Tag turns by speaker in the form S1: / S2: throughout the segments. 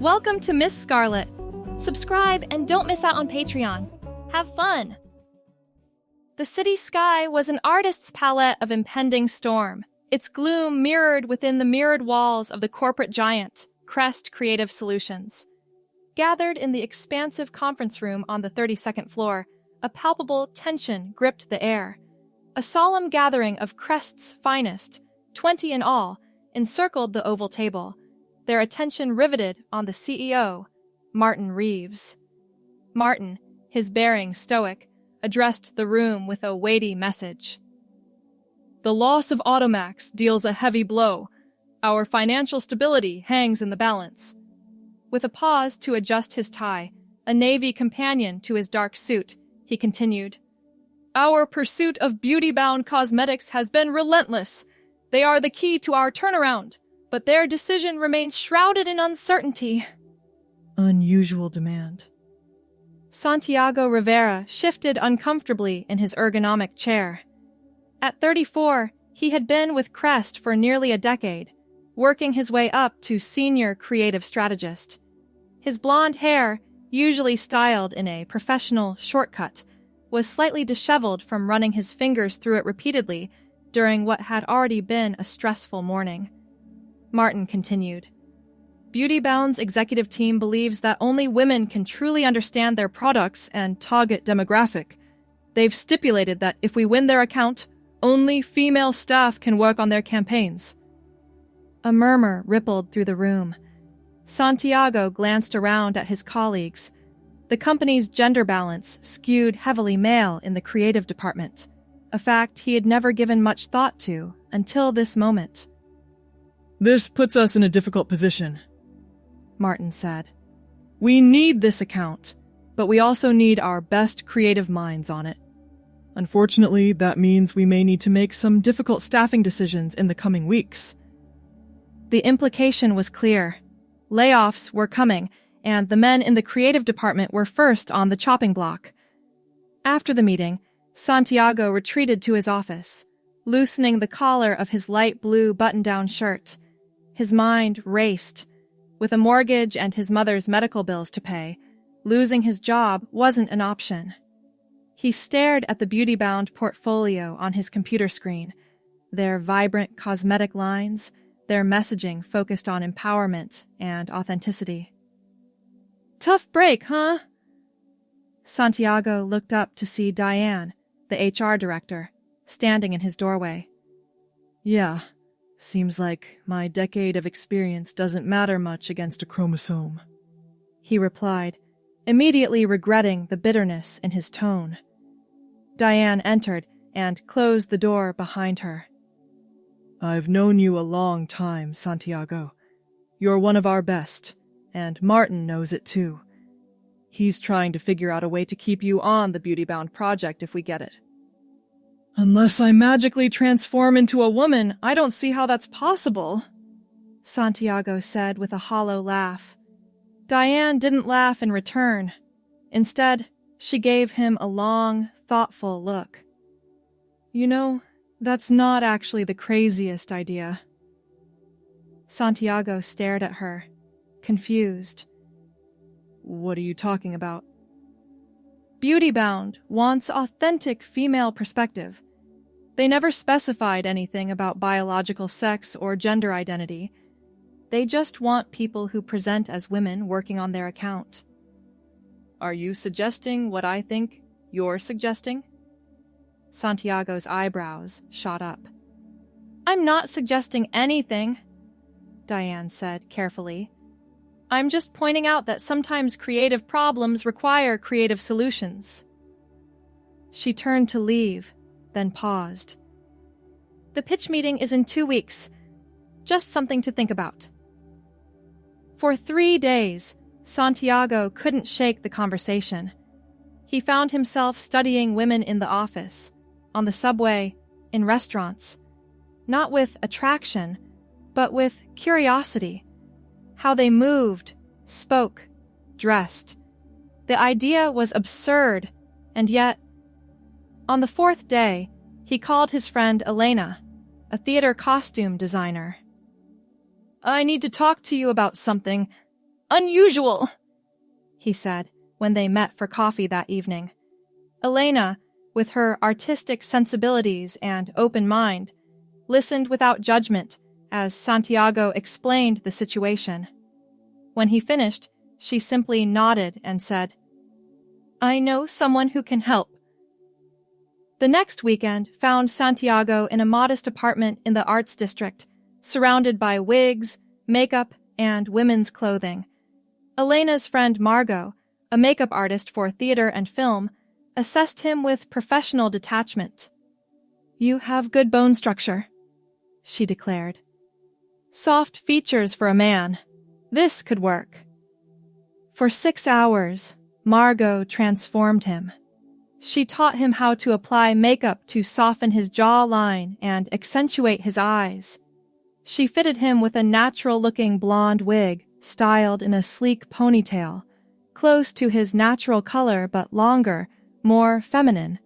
S1: Welcome to Miss Scarlett. Subscribe and don't miss out on Patreon. Have fun! The city sky was an artist's palette of impending storm, its gloom mirrored within the mirrored walls of the corporate giant, Crest Creative Solutions. Gathered in the expansive conference room on the 32nd floor, a palpable tension gripped the air. A solemn gathering of Crest's finest, 20 in all, encircled the oval table, their attention riveted on the CEO, Martin Reeves. Martin, his bearing stoic, addressed the room with a weighty message. The loss of Automax deals a heavy blow. Our financial stability hangs in the balance. With a pause to adjust his tie, a navy companion to his dark suit, he continued. Our pursuit of beauty-bound cosmetics has been relentless. They are the key to our turnaround, but their decision remains shrouded in uncertainty.
S2: Unusual demand.
S1: Santiago Rivera shifted uncomfortably in his ergonomic chair. At 34, he had been with Crest for nearly a decade, working his way up to senior creative strategist. His blonde hair, usually styled in a professional shortcut, was slightly disheveled from running his fingers through it repeatedly during what had already been a stressful morning. Martin continued. Beautybound's executive team believes that only women can truly understand their products and target demographic. They've stipulated that if we win their account, only female staff can work on their campaigns. A murmur rippled through the room. Santiago glanced around at his colleagues. The company's gender balance skewed heavily male in the creative department, a fact he had never given much thought to until this moment.
S2: This puts us in a difficult position,
S1: Martin said.
S2: We need this account, but we also need our best creative minds on it. Unfortunately, that means we may need to make some difficult staffing decisions in the coming weeks.
S1: The implication was clear. Layoffs were coming, and the men in the creative department were first on the chopping block. After the meeting, Santiago retreated to his office, loosening the collar of his light blue button-down shirt. His mind raced. With a mortgage and his mother's medical bills to pay, losing his job wasn't an option. He stared at the beauty-bound portfolio on his computer screen, their vibrant cosmetic lines, their messaging focused on empowerment and authenticity. Tough break, huh? Santiago looked up to see Diane, the HR director, standing in his doorway.
S2: Yeah, seems like my decade of experience doesn't matter much against a chromosome,
S1: he replied, immediately regretting the bitterness in his tone. Diane entered and closed the door behind her.
S2: I've known you a long time, Santiago. You're one of our best, and Martin knows it too. He's trying to figure out a way to keep you on the Beautybound project if we get it.
S1: Unless I magically transform into a woman, I don't see how that's possible, Santiago said with a hollow laugh. Diane didn't laugh in return. Instead, she gave him a long, thoughtful look. You know, that's not actually the craziest idea. Santiago stared at her, confused.
S2: What are you talking about?
S1: Beautybound wants authentic female perspective. They never specified anything about biological sex or gender identity. They just want people who present as women working on their account. Are you suggesting what I think you're suggesting? Santiago's eyebrows shot up. I'm not suggesting anything, Diane said carefully. I'm just pointing out that sometimes creative problems require creative solutions. She turned to leave, then paused. The pitch meeting is in 2 weeks. Just something to think about. For 3 days, Santiago couldn't shake the conversation. He found himself studying women in the office, on the subway, in restaurants, not with attraction, but with curiosity. How they moved, spoke, dressed. The idea was absurd, and yet, on the 4th day, he called his friend Elena, a theater costume designer. I need to talk to you about something. unusual," he said when they met for coffee that evening. Elena, with her artistic sensibilities and open mind, listened without judgment as Santiago explained the situation. When he finished, she simply nodded and said, "I know someone who can help." The next weekend found Santiago in a modest apartment in the arts district, surrounded by wigs, makeup, and women's clothing. Elena's friend Margot, a makeup artist for theater and film, assessed him with professional detachment. "You have good bone structure," she declared. "Soft features for a man. This could work." For 6 hours, Margot transformed him. She taught him how to apply makeup to soften his jawline and accentuate his eyes. She fitted him with a natural-looking blonde wig styled in a sleek ponytail, close to his natural color but longer, more feminine.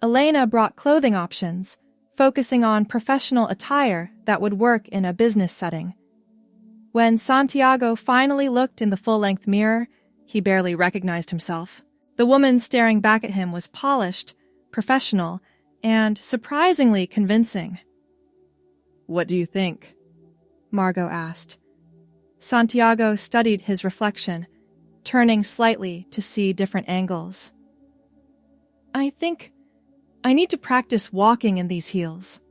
S1: Elena brought clothing options, focusing on professional attire that would work in a business setting. When Santiago finally looked in the full-length mirror, he barely recognized himself. The woman staring back at him was polished, professional, and surprisingly convincing. "What do you think?" Margot asked. Santiago studied his reflection, turning slightly to see different angles. "I think I need to practice walking in these heels."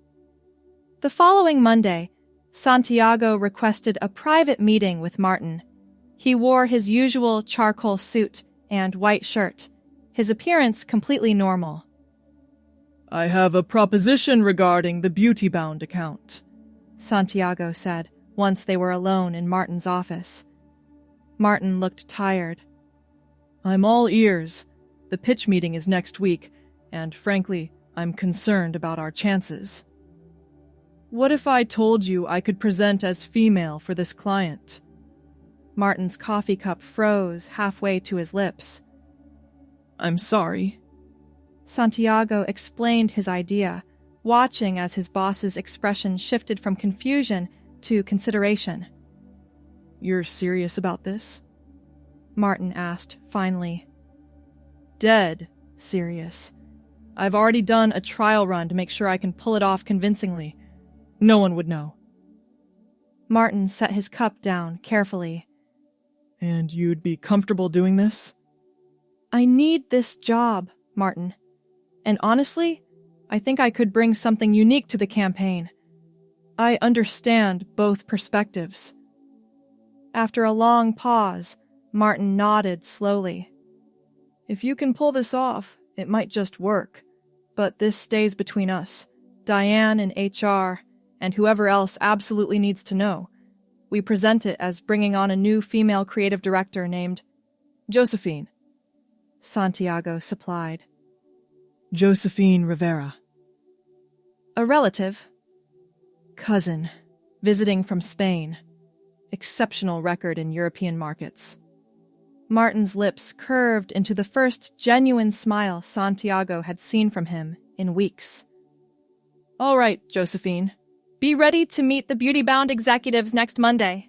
S1: The following Monday, Santiago requested a private meeting with Martin. He wore his usual charcoal suit and white shirt, his appearance completely normal.
S2: "I have a proposition regarding the beauty-bound account," Santiago said once they were alone in Martin's office. Martin looked tired. "I'm all ears. The pitch meeting is next week, and frankly, I'm concerned about our chances." "What if I told you I could present as female for this client?" Martin's coffee cup froze halfway to his lips. "I'm sorry." Santiago explained his idea, watching as his boss's expression shifted from confusion to consideration. "You're serious about this?" Martin asked finally. "Dead serious. I've already done a trial run to make sure I can pull it off convincingly. No one would know." Martin set his cup down carefully. "And you'd be comfortable doing this?" "I need this job, Martin. And honestly, I think I could bring something unique to the campaign. I understand both perspectives." After a long pause, Martin nodded slowly. "If you can pull this off, it might just work. But this stays between us, Diane and HR, and whoever else absolutely needs to know. We present it as bringing on a new female creative director named Josephine," Santiago supplied. "Josephine Rivera." "A relative?" "Cousin, visiting from Spain. Exceptional record in European markets." Martin's lips curved into the first genuine smile Santiago had seen from him in weeks. "All right, Josephine. Be ready to meet the beauty-bound executives next Monday."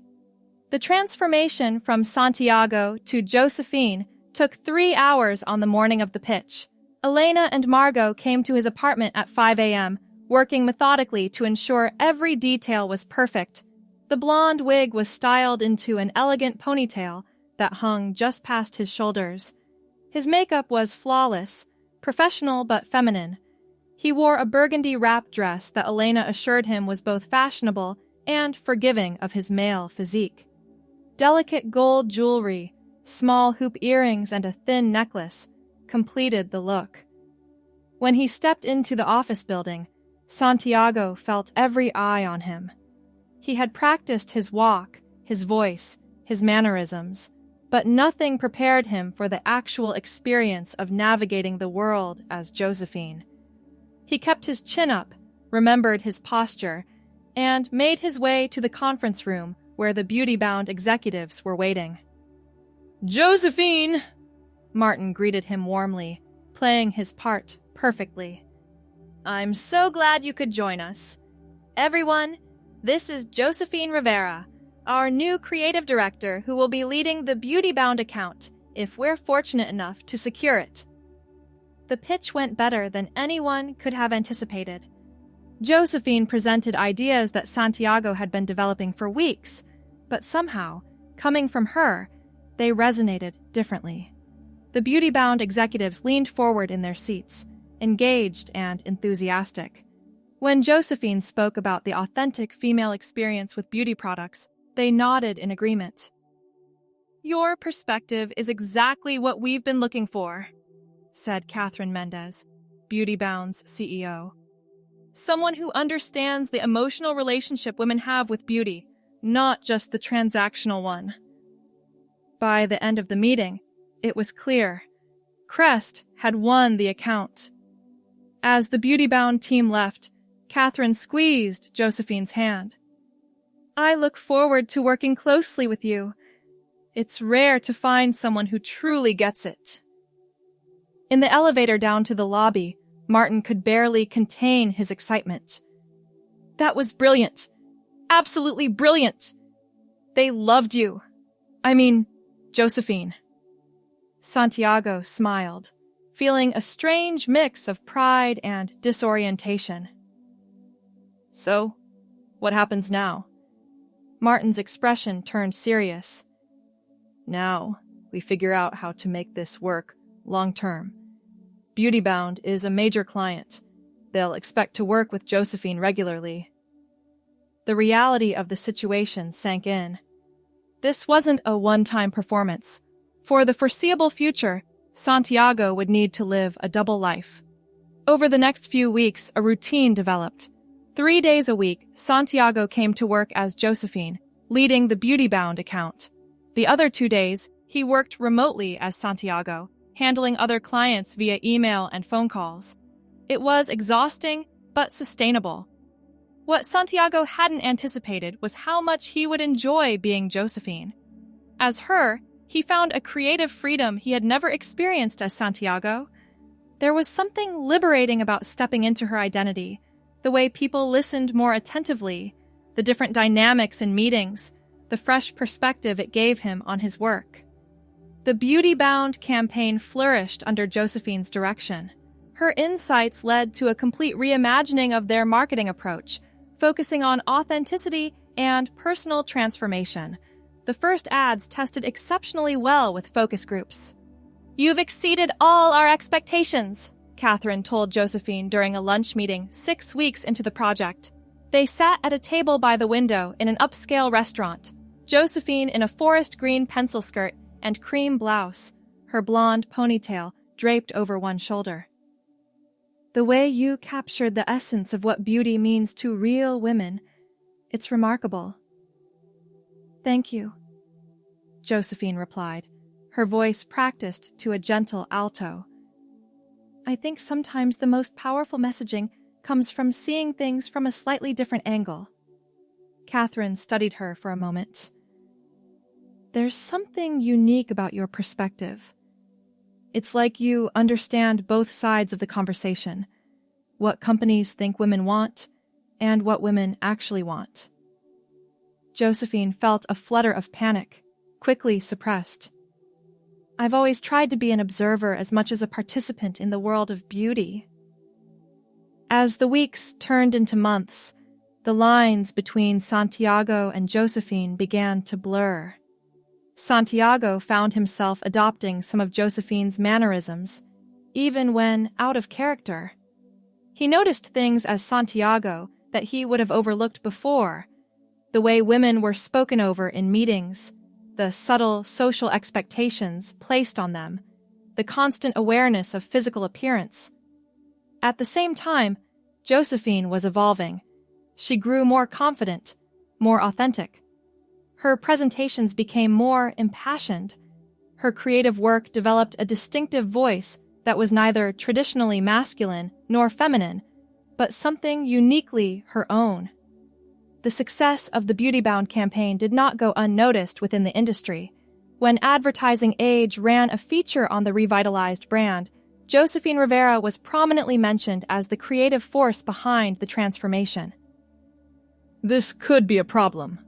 S2: The transformation from Santiago to Josephine took 3 hours on the morning of the pitch. Elena and Margot came to his apartment at 5 a.m., working methodically to ensure every detail was perfect. The blonde wig was styled into an elegant ponytail that hung just past his shoulders. His makeup was flawless, professional but feminine. He wore a burgundy wrap dress that Elena assured him was both fashionable and forgiving of his male physique. Delicate gold jewelry, small hoop earrings, and a thin necklace completed the look. When he stepped into the office building, Santiago felt every eye on him. He had practiced his walk, his voice, his mannerisms, but nothing prepared him for the actual experience of navigating the world as Josephine. He kept his chin up, remembered his posture, and made his way to the conference room where the beauty-bound executives were waiting. "Josephine!" Martin greeted him warmly, playing his part perfectly. "I'm so glad you could join us. Everyone, this is Josephine Rivera,
S1: our new creative director who will be leading the Beauty Bound account if we're fortunate enough to secure it. The pitch went better than anyone could have anticipated. Josephine presented ideas that Santiago had been developing for weeks, but somehow, coming from her, they resonated differently. The Beauty Bound executives leaned forward in their seats, engaged and enthusiastic. When Josephine spoke about the authentic female experience with beauty products, they nodded in agreement. "Your perspective is exactly what we've been looking for," said Catherine Mendez, Beauty Bound's CEO. "Someone who understands the emotional relationship women have with beauty, not just the transactional one." By the end of the meeting, it was clear. Crest had won the account. As the Beauty Bound team left, Catherine squeezed Josephine's hand. "I look forward to working closely with you. It's rare to find someone who truly gets it." In the elevator down to the lobby, Martin could barely contain his excitement. "That was brilliant. Absolutely brilliant. They loved you. I mean, Josephine." Santiago smiled, feeling a strange mix of pride and disorientation. "So, what happens now?" Martin's expression turned serious. "Now, we figure out how to make this work long-term. Beauty Bound is a major client. They'll expect to work with Josephine regularly." The reality of the situation sank in. This wasn't a one-time performance. For the foreseeable future, Santiago would need to live a double life. Over the next few weeks, a routine developed. 3 days a week, Santiago came to work as Josephine, leading the Beauty Bound account. The other 2 days, he worked remotely as Santiago, handling other clients via email and phone calls. It was exhausting, but sustainable. What Santiago hadn't anticipated was how much he would enjoy being Josephine. As her, he found a creative freedom he had never experienced as Santiago. There was something liberating about stepping into her identity, the way people listened more attentively, the different dynamics in meetings, the fresh perspective it gave him on his work. The Beauty Bound campaign flourished under Josephine's direction. Her insights led to a complete reimagining of their marketing approach, focusing on authenticity and personal transformation. The first ads tested exceptionally well with focus groups. "You've exceeded all our expectations," Catherine told Josephine during a lunch meeting 6 weeks into the project. They sat at a table by the window in an upscale restaurant, Josephine in a forest green pencil skirt and cream blouse, her blonde ponytail draped over one shoulder. "The way you captured the essence of what beauty means to real women, it's remarkable." "Thank you," Josephine replied, her voice practiced to a gentle alto. "I think sometimes the most powerful messaging comes from seeing things from a slightly different angle." Catherine studied her for a moment. "There's something unique about your perspective. It's like you understand both sides of the conversation, what companies think women want, and what women actually want." Josephine felt a flutter of panic, quickly suppressed. "I've always tried to be an observer as much as a participant in the world of beauty." As the weeks turned into months, the lines between Santiago and Josephine began to blur. Santiago found himself adopting some of Josephine's mannerisms, even when out of character. He noticed things as Santiago that he would have overlooked before, the way women were spoken over in meetings, the subtle social expectations placed on them, the constant awareness of physical appearance. At the same time, Josephine was evolving. She grew more confident, more authentic. Her presentations became more impassioned. Her creative work developed a distinctive voice that was neither traditionally masculine nor feminine, but something uniquely her own. The success of the Beauty Bound campaign did not go unnoticed within the industry. When Advertising Age ran a feature on the revitalized brand, Josephine Rivera was prominently mentioned as the creative force behind the transformation.
S2: "This could be a problem."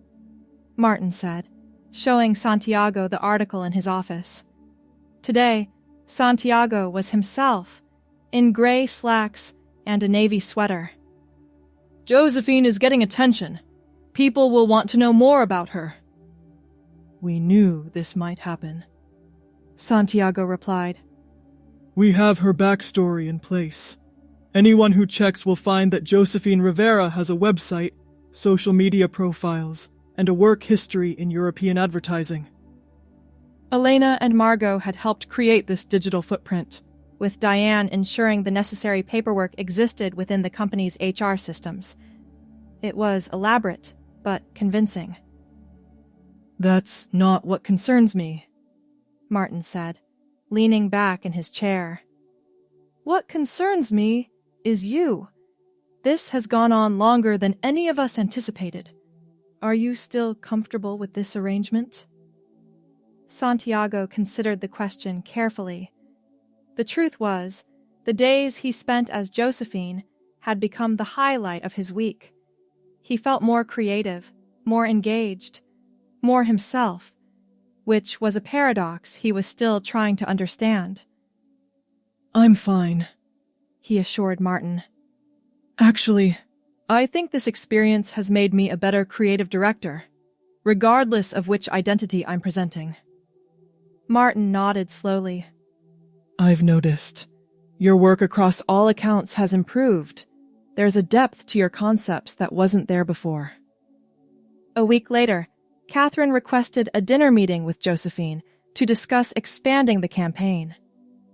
S1: Martin said, showing Santiago the article in his office. Today, Santiago was himself, in gray slacks and a navy sweater.
S2: Josephine is getting attention. People will want to know more about her. We knew this might happen,
S1: Santiago replied.
S2: We have her backstory in place. Anyone who checks will find that Josephine Rivera has a website, social media profiles, and a work history in European advertising.
S1: Elena and Margot had helped create this digital footprint, with Diane ensuring the necessary paperwork existed within the company's HR systems. It was elaborate, but convincing.
S2: That's not what concerns me,
S1: Martin said, leaning back in his chair.
S2: What concerns me is you. This has gone on longer than any of us anticipated. Are you still comfortable with this arrangement?
S1: Santiago considered the question carefully. The truth was, the days he spent as Josephine had become the highlight of his week. He felt more creative, more engaged, more himself, which was a paradox he was still trying to understand.
S2: I'm fine,
S1: he assured Martin.
S2: Actually, I think this experience has made me a better creative director, regardless of which identity I'm presenting.
S1: Martin nodded slowly.
S2: I've noticed. Your work across all accounts has improved. There's a depth to your concepts that wasn't there before.
S1: A week later, Catherine requested a dinner meeting with Josephine to discuss expanding the campaign.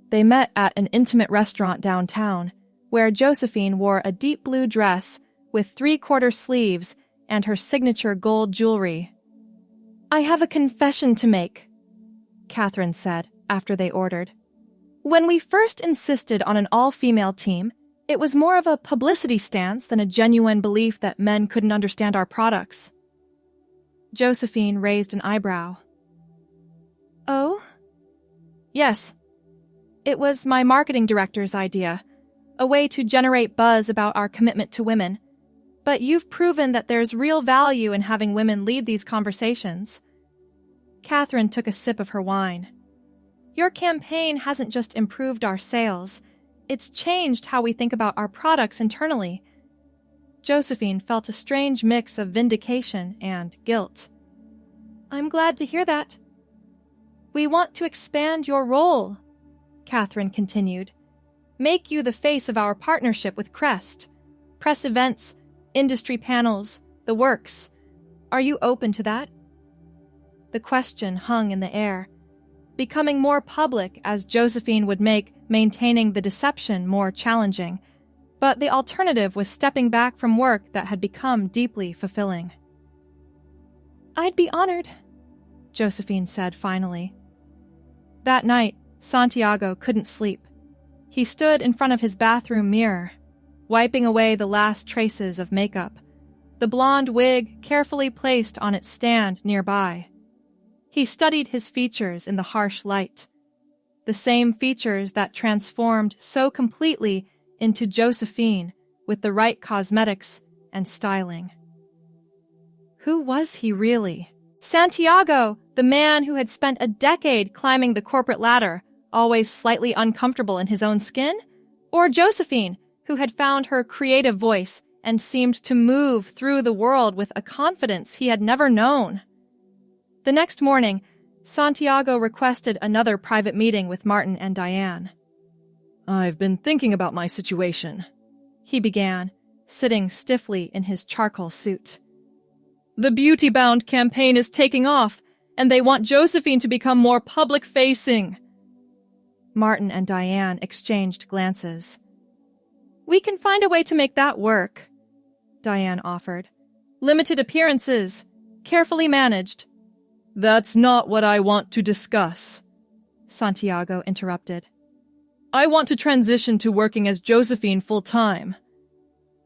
S1: They met at an intimate restaurant downtown, where Josephine wore a deep blue dress with 3/4 sleeves and her signature gold jewelry. "I have a confession to make," Catherine said after they ordered. "When we first insisted on an all-female team, it was more of a publicity stance than a genuine belief that men couldn't understand our products." Josephine raised an eyebrow. "Oh?" "Yes. It was my marketing director's idea, a way to generate buzz about our commitment to women. But you've proven that there's real value in having women lead these conversations." Catherine took a sip of her wine. "Your campaign hasn't just improved our sales, it's changed how we think about our products internally." Josephine felt a strange mix of vindication and guilt. "I'm glad to hear that." "We want to expand your role," Catherine continued. "Make you the face of our partnership with Crest. Press events, industry panels, the works. Are you open to that?" The question hung in the air, becoming more public as Josephine would make maintaining the deception more challenging, but the alternative was stepping back from work that had become deeply fulfilling. "I'd be honored," Josephine said finally. That night, Santiago couldn't sleep. He stood in front of his bathroom mirror, wiping away the last traces of makeup, the blonde wig carefully placed on its stand nearby. He studied his features in the harsh light, the same features that transformed so completely into Josephine with the right cosmetics and styling. Who was he really? Santiago, the man who had spent a decade climbing the corporate ladder, always slightly uncomfortable in his own skin? Or Josephine, who had found her creative voice and seemed to move through the world with a confidence he had never known? The next morning, Santiago requested another private meeting with Martin and Diane.
S2: "I've been thinking about my situation,"
S1: he began, sitting stiffly in his charcoal suit.
S2: "The Beauty Bound campaign is taking off, and they want Josephine to become more public-facing."
S1: Martin and Diane exchanged glances. "We can find a way to make that work," Diane offered. "Limited appearances, carefully managed."
S2: "That's not what I want to discuss,"
S1: Santiago interrupted.
S2: "I want to transition to working as Josephine full-time."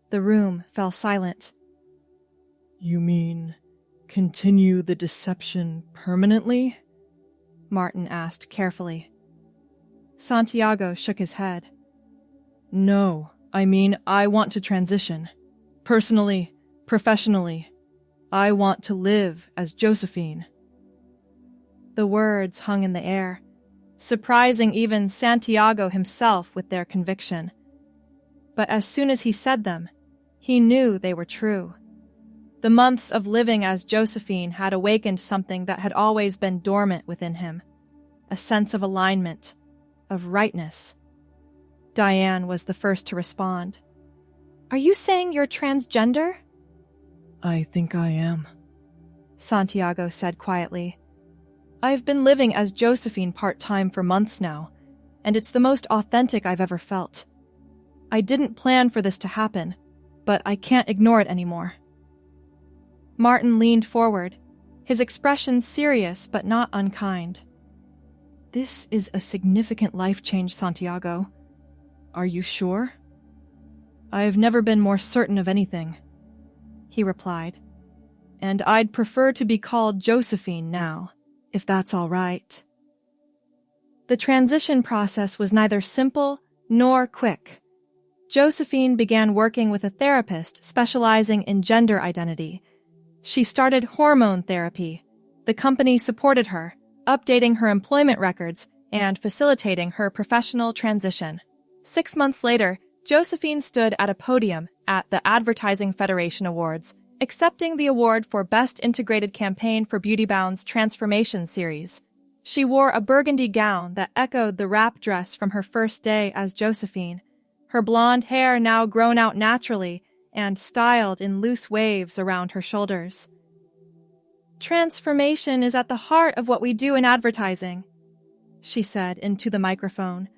S1: The room fell silent.
S2: "You mean continue the deception permanently?"
S1: Martin asked carefully. Santiago shook his head.
S2: "No, I mean I want to transition. Personally, professionally. I want to live as Josephine."
S1: The words hung in the air, surprising even Santiago himself with their conviction. But as soon as he said them, he knew they were true. The months of living as Josephine had awakened something that had always been dormant within him, a sense of alignment, of rightness. Diane was the first to respond. "Are you saying you're transgender?"
S2: "I think I am,"
S1: Santiago said quietly. "I've been living as Josephine part-time for months now, and it's the most authentic I've ever felt. I didn't plan for this to happen, but I can't ignore it anymore." Martin leaned forward, his expression serious but not unkind. "This is a significant life change, Santiago. Are you sure?" "I've never been more certain of anything," he replied. "And I'd prefer to be called Josephine now, if that's all right." The transition process was neither simple nor quick. Josephine began working with a therapist specializing in gender identity. She started hormone therapy. The company supported her, updating her employment records and facilitating her professional transition. 6 months later, Josephine stood at a podium at the Advertising Federation Awards, accepting the award for Best Integrated Campaign for BeautyBound's Transformation series. She wore a burgundy gown that echoed the wrap dress from her first day as Josephine, her blonde hair now grown out naturally and styled in loose waves around her shoulders. "Transformation is at the heart of what we do in advertising," she said into the microphone,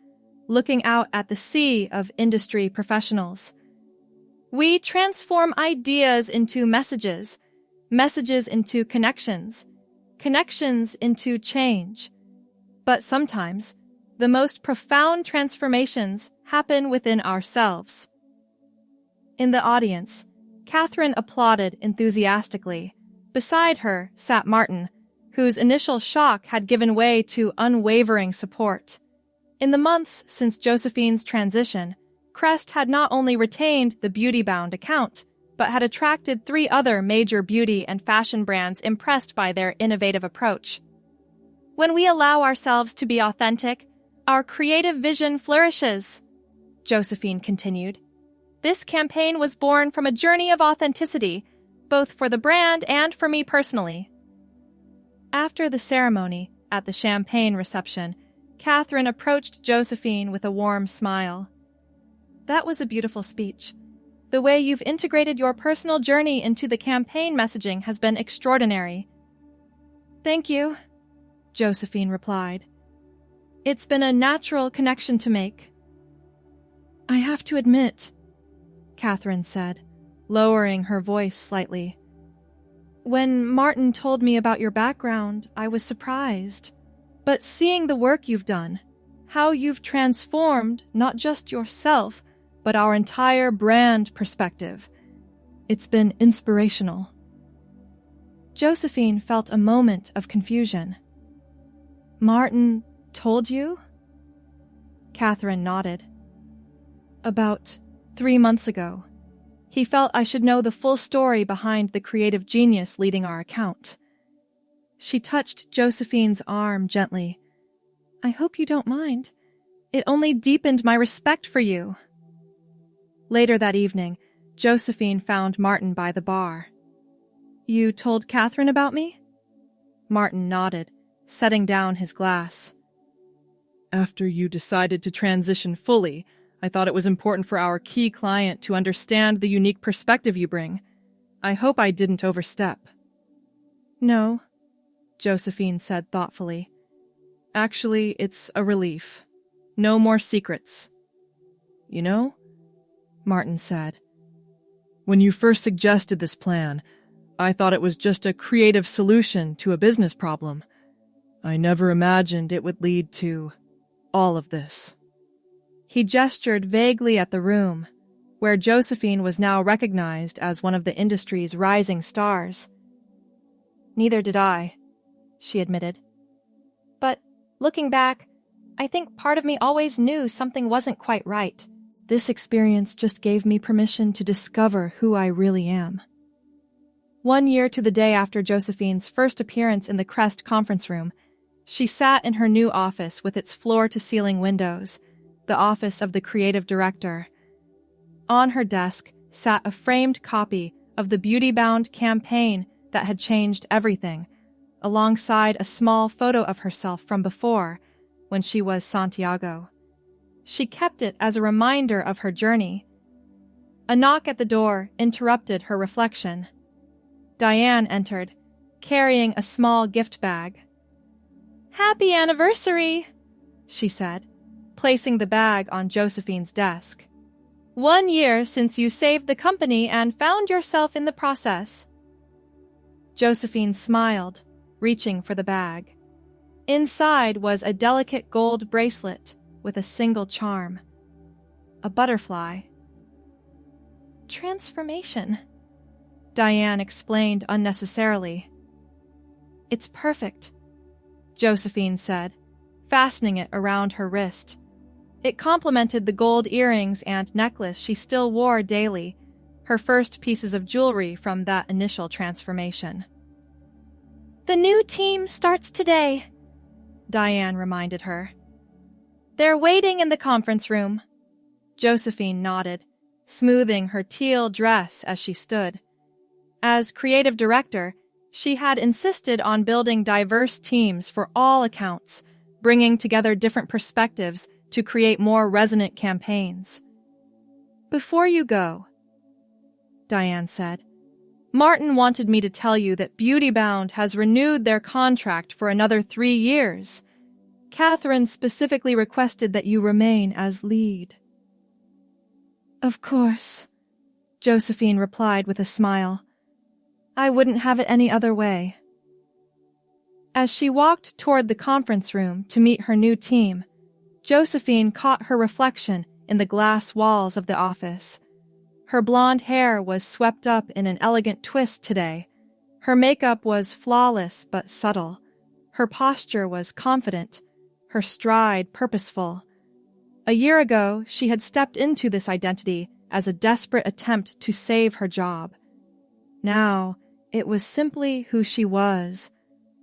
S1: looking out at the sea of industry professionals. "We transform ideas into messages, messages into connections, connections into change. But sometimes, the most profound transformations happen within ourselves." In the audience, Catherine applauded enthusiastically. Beside her sat Martin, whose initial shock had given way to unwavering support. In the months since Josephine's transition, Crest had not only retained the BeautyBound account, but had attracted 3 other major beauty and fashion brands impressed by their innovative approach. "When we allow ourselves to be authentic, our creative vision flourishes," Josephine continued. "This campaign was born from a journey of authenticity, both for the brand and for me personally." After the ceremony, at the champagne reception, Catherine approached Josephine with a warm smile. "That was a beautiful speech. The way you've integrated your personal journey into the campaign messaging has been extraordinary." "Thank you," Josephine replied. "It's been a natural connection to make." "I have to admit," Catherine said, lowering her voice slightly, "when Martin told me about your background, I was surprised. But seeing the work you've done, how you've transformed not just yourself, but our entire brand perspective, it's been inspirational." Josephine felt a moment of confusion. "Martin told you?" Catherine nodded. "About 3 months ago. He felt I should know the full story behind the creative genius leading our account." She touched Josephine's arm gently. "I hope you don't mind. It only deepened my respect for you." Later that evening, Josephine found Martin by the bar. "You told Catherine about me?" Martin nodded, setting down his glass.
S2: "After you decided to transition fully, I thought it was important for our key client to understand the unique perspective you bring. I hope I didn't overstep."
S1: "No," Josephine said thoughtfully.
S2: "Actually, it's a relief. No more secrets." "You know," Martin said, "when you first suggested this plan, I thought it was just a creative solution to a business problem. I never imagined it would lead to all of this."
S1: He gestured vaguely at the room, where Josephine was now recognized as one of the industry's rising stars. "Neither did I," she admitted. "But, looking back, I think part of me always knew something wasn't quite right. This experience just gave me permission to discover who I really am." 1 year to the day after Josephine's first appearance in the Crest conference room, she sat in her new office with its floor-to-ceiling windows, the office of the creative director. On her desk sat a framed copy of the beauty-bound campaign that had changed everything, alongside a small photo of herself from before, when she was Santiago. She kept it as a reminder of her journey. A knock at the door interrupted her reflection. Diane entered, carrying a small gift bag. "Happy anniversary," she said, placing the bag on Josephine's desk. 1 year since you saved the company and found yourself in the process. Josephine smiled, reaching for the bag. Inside was a delicate gold bracelet with a single charm. A butterfly. Transformation, Diane explained unnecessarily. "It's perfect," Josephine said, fastening it around her wrist. It complemented the gold earrings and necklace she still wore daily, her first pieces of jewelry from that initial transformation. "The new team starts today," Diane reminded her. "They're waiting in the conference room." Josephine nodded, smoothing her teal dress as she stood. As creative director, she had insisted on building diverse teams for all accounts, bringing together different perspectives to create more resonant campaigns. "Before you go," Diane said, "Martin wanted me to tell you that Beautybound has renewed their contract for another 3 years. Catherine specifically requested that you remain as lead." "Of course," Josephine replied with a smile. "I wouldn't have it any other way." As she walked toward the conference room to meet her new team, Josephine caught her reflection in the glass walls of the office. Her blonde hair was swept up in an elegant twist today. Her makeup was flawless but subtle. Her posture was confident, her stride purposeful. A year ago, she had stepped into this identity as a desperate attempt to save her job. Now, it was simply who she was,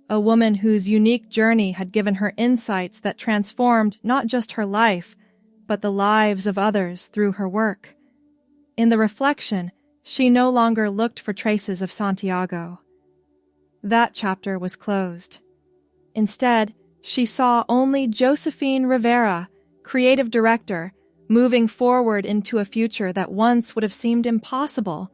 S1: a woman whose unique journey had given her insights that transformed not just her life, but the lives of others through her work. In the reflection, she no longer looked for traces of Santiago. That chapter was closed. Instead, she saw only Josephine Rivera, creative director, moving forward into a future that once would have seemed impossible.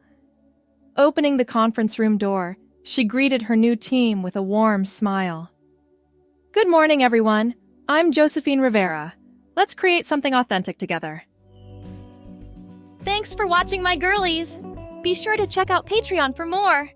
S1: Opening the conference room door, she greeted her new team with a warm smile. "Good morning, everyone. I'm Josephine Rivera. Let's create something authentic together."
S3: Thanks for watching, my girlies. Be sure to check out Patreon for more.